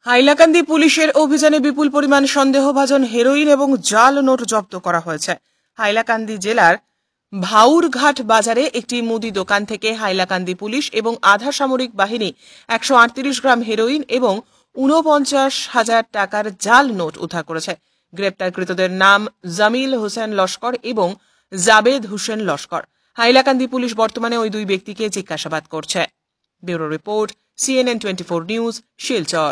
হাইলাকান্দি পুলিশের অভিযানে বিপুল পরিমাণ সন্দেহভাজন হেরোইন এবং জাল নোট জব্দ করা হয়েছে। হাইলাকান্দি জেলার ভাউরঘাট বাজারে একটি মুদি দোকান থেকে হাইলাকান্দি পুলিশ এবং আধা সামরিক বাহিনী 138 গ্রাম হেরোইন এবং 49,000 টাকার জাল নোট উদ্ধার করেছে। গ্রেপ্তারকৃতদের নাম জামিল হোসেন লস্কর এবং জাবেদ হোসেন লস্কর। হাইলাকান্দি পুলিশ বর্তমানে ওই দুই ব্যক্তিকে জিজ্ঞাসাবাদ করছে। Bureau report, CNN24 news, Silchar.